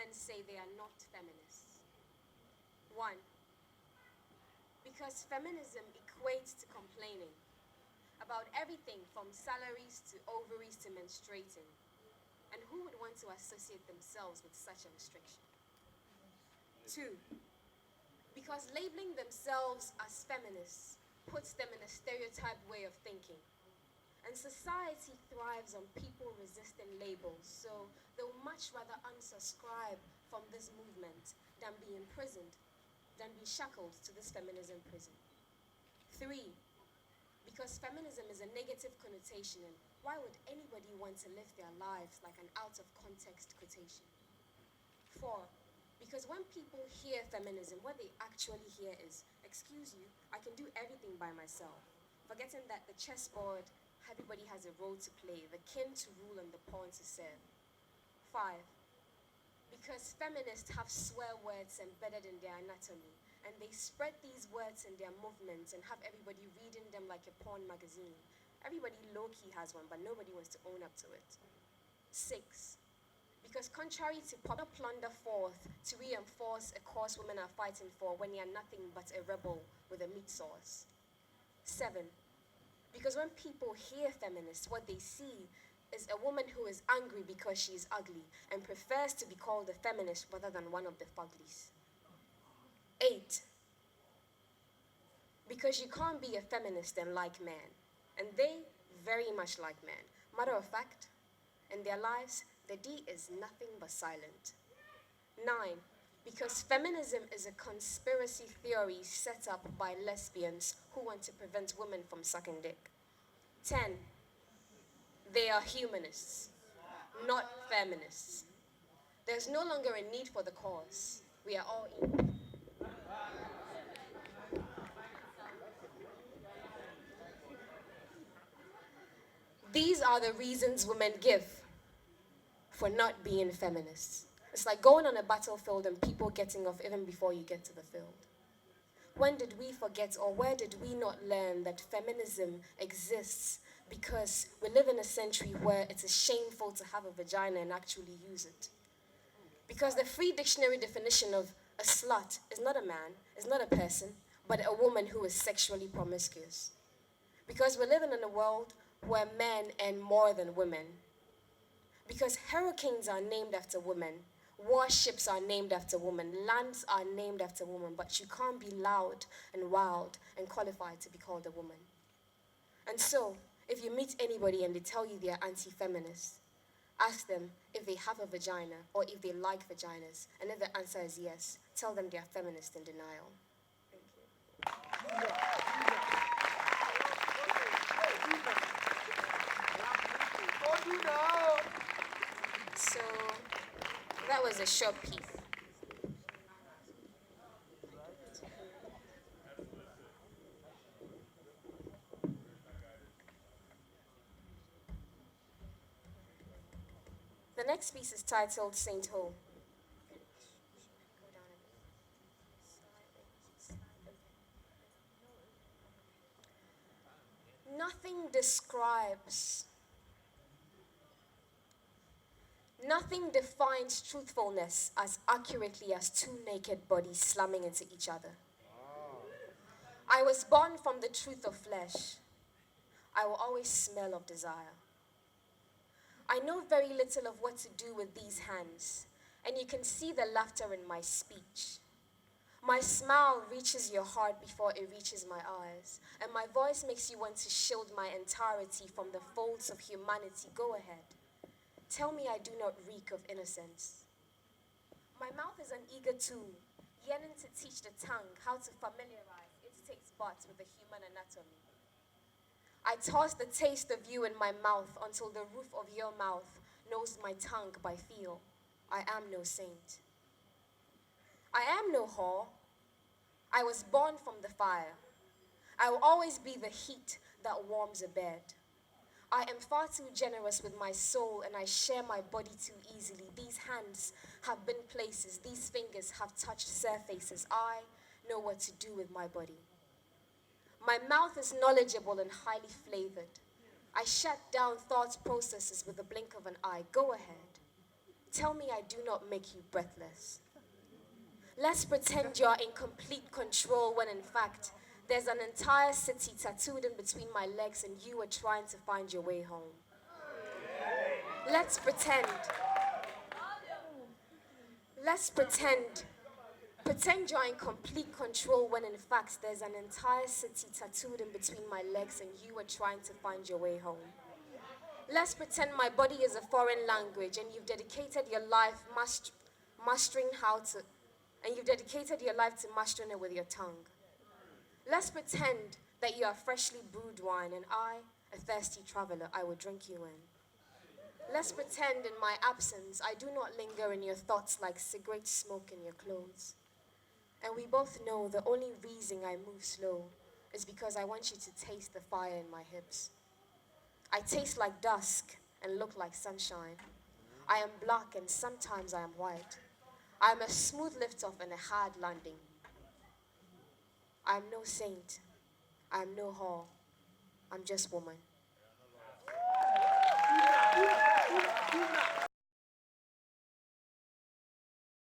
and say they are not feminists. One, because feminism equates to complaining about everything from salaries to ovaries to menstruating. And who would want to associate themselves with such a restriction? Two, because labeling themselves as feminists puts them in a stereotyped way of thinking. And society thrives on people resisting labels, so they'll much rather unsubscribe from this movement than be imprisoned, than be shackled to this feminism prison. Three, because feminism is a negative connotation, and why would anybody want to live their lives like an out-of-context quotation? Four, because when people hear feminism, what they actually hear is, excuse you, I can do everything by myself, forgetting that the chessboard, everybody has a role to play, the king to rule and the pawn to serve. Five, because feminists have swear words embedded in their anatomy, and they spread these words in their movements and have everybody reading them like a porn magazine. Everybody low-key has one, but nobody wants to own up to it. Six, because contrary to popular plunder forth to reinforce a cause women are fighting for when they are nothing but a rebel with a meat sauce. Seven, because when people hear feminists, what they see is a woman who is angry because she is ugly and prefers to be called a feminist rather than one of the fuglies. Eight, because you can't be a feminist and like men, and they very much like men. Matter of fact, in their lives, the D is nothing but silent. 9, because feminism is a conspiracy theory set up by lesbians who want to prevent women from sucking dick. 10, they are humanists, not feminists. There's no longer a need for the cause. We are all equal. These are the reasons women give for not being feminists. It's like going on a battlefield and people getting off even before you get to the field. When did we forget, or where did we not learn that feminism exists because we live in a century where it is shameful to have a vagina and actually use it? Because the free dictionary definition of a slut is not a man, is not a person, but a woman who is sexually promiscuous. Because we're living in a world where men earn more than women. Because hurricanes are named after women, warships are named after women, lands are named after women, but you can't be loud and wild and qualified to be called a woman. And so, if you meet anybody and they tell you they're anti-feminist, ask them if they have a vagina or if they like vaginas, and if the answer is yes, tell them they're feminist in denial. Thank you. So, that was a short piece. The next piece is titled Saint Ho. Nothing defines truthfulness as accurately as two naked bodies slamming into each other. I was born from the truth of flesh. I will always smell of desire. I know very little of what to do with these hands, and you can see the laughter in my speech. My smile reaches your heart before it reaches my eyes, and my voice makes you want to shield my entirety from the folds of humanity. Go ahead. Tell me I do not reek of innocence. My mouth is an eager tool, yearning to teach the tongue how to familiarize its taste buds with the human anatomy. I toss the taste of you in my mouth until the roof of your mouth knows my tongue by feel. I am no saint. I am no whore. I was born from the fire. I will always be the heat that warms a bed. I am far too generous with my soul, and I share my body too easily. These hands have been places. These fingers have touched surfaces. I know what to do with my body. My mouth is knowledgeable and highly flavored. I shut down thought processes with the blink of an eye. Go ahead. Tell me I do not make you breathless. Let's pretend you're in complete control when in fact there's an entire city tattooed in between my legs and you are trying to find your way home. Let's pretend. Let's pretend. Pretend you're in complete control when in fact there's an entire city tattooed in between my legs and you are trying to find your way home. Let's pretend my body is a foreign language and you've dedicated your life mastering mastering it with your tongue. Let's pretend that you are freshly brewed wine and I, a thirsty traveler, I will drink you in. Let's pretend in my absence I do not linger in your thoughts like cigarette smoke in your clothes. And we both know the only reason I move slow is because I want you to taste the fire in my hips. I taste like dusk and look like sunshine. I am black and sometimes I am white. I am a smooth lift-off and a hard landing. I am no saint. I am no whore. I'm just woman.